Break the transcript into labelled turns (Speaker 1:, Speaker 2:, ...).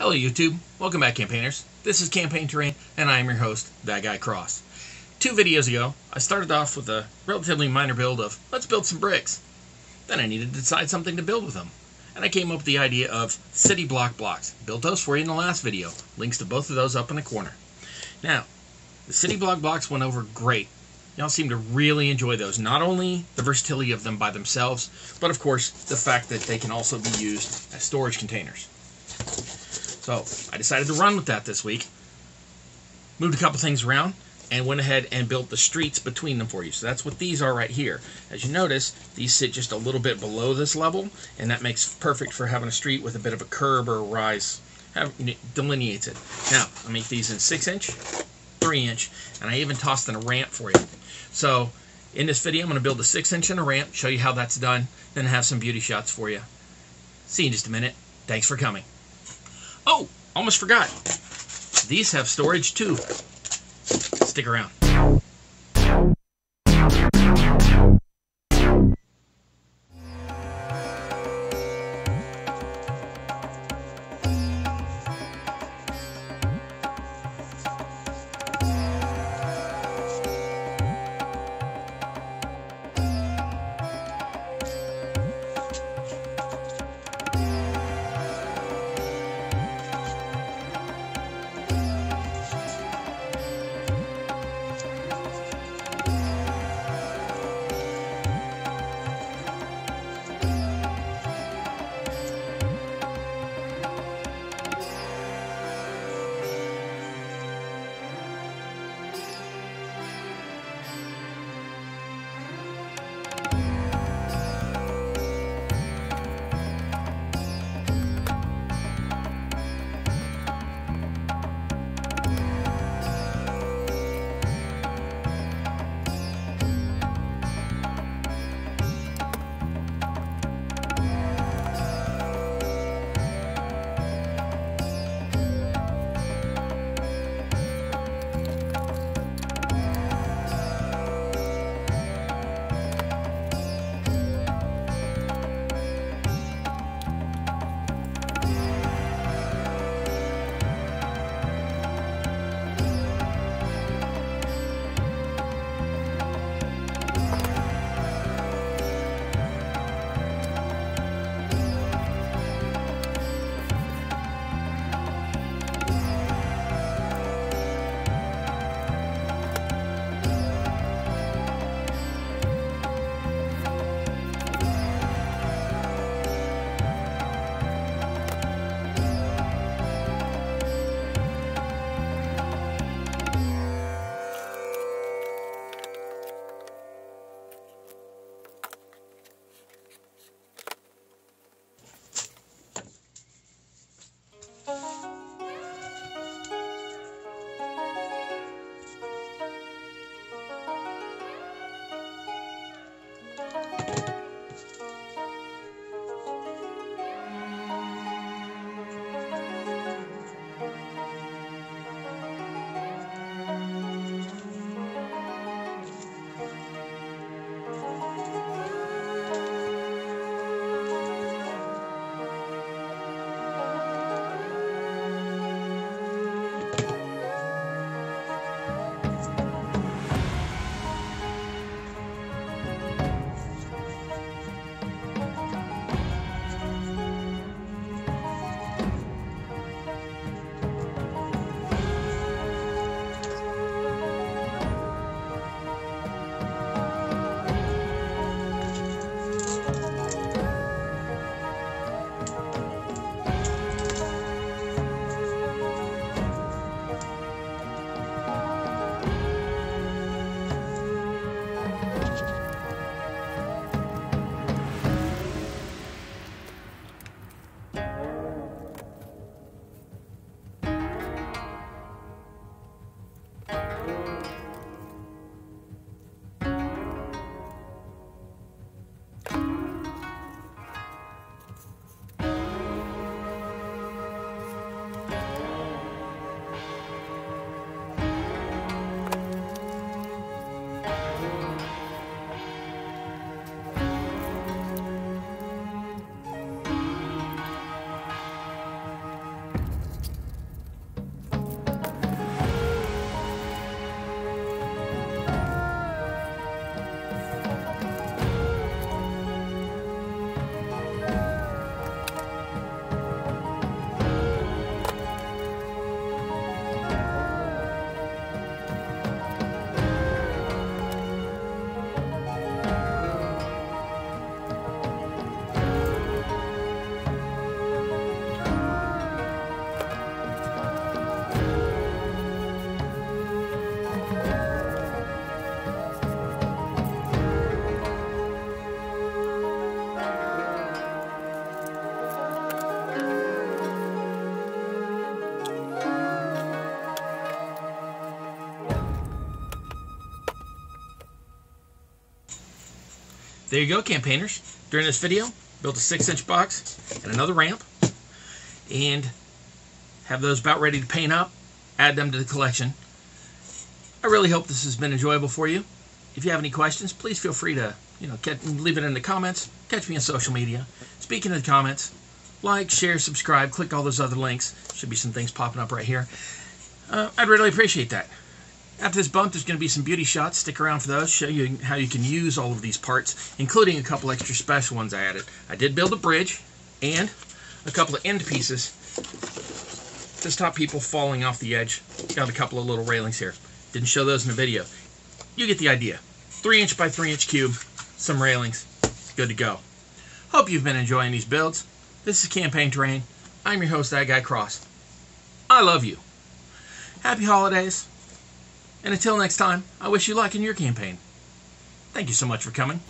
Speaker 1: Hello YouTube, welcome back campaigners. This is Campaign Terrain and I am your host, That Guy Cross. 2 videos ago, I started off with a relatively minor build of, let's build some bricks. Then I needed to decide something to build with them. And I came up with the idea of city block blocks. Built those for you in the last video. Links to both of those up in the corner. Now, the city block blocks went over great. Y'all seem to really enjoy those. Not only the versatility of them by themselves, but of course, the fact that they can also be used as storage containers. So I decided to run with that this week, moved a couple things around, and went ahead and built the streets between them for you. So that's what these are right here. As you notice, these sit just a little bit below this level, and that makes perfect for having a street with a bit of a curb or a rise. Delineates it. Now, I make these in 6-inch, 3-inch, and I even tossed in a ramp for you. So in this video, I'm going to build a 6-inch and a ramp, show you how that's done, then have some beauty shots for you. See you in just a minute. Thanks for coming. Oh, almost forgot. These have storage too. Stick around. there you go, campaigners. During this video, built a 6-inch box and another ramp, and have those about ready to paint up, add them to the collection. I really hope this has been enjoyable for you. If you have any questions, please feel free to leave it in the comments. Catch me on social media. Speaking of the comments, like, share, subscribe, click all those other links. Should be some things popping up right here. I'd really appreciate that. After this bump, there's going to be some beauty shots. Stick around for those. Show you how you can use all of these parts, including a couple extra special ones I added. I did build a bridge and a couple of end pieces to stop people falling off the edge. Got a couple of little railings here. Didn't show those in the video. You get the idea. 3-inch by 3-inch cube, some railings, good to go. Hope you've been enjoying these builds. This is Campaign Terrain. I'm your host, That Guy Cross. I love you. Happy holidays. And until next time, I wish you luck in your campaign. Thank you so much for coming.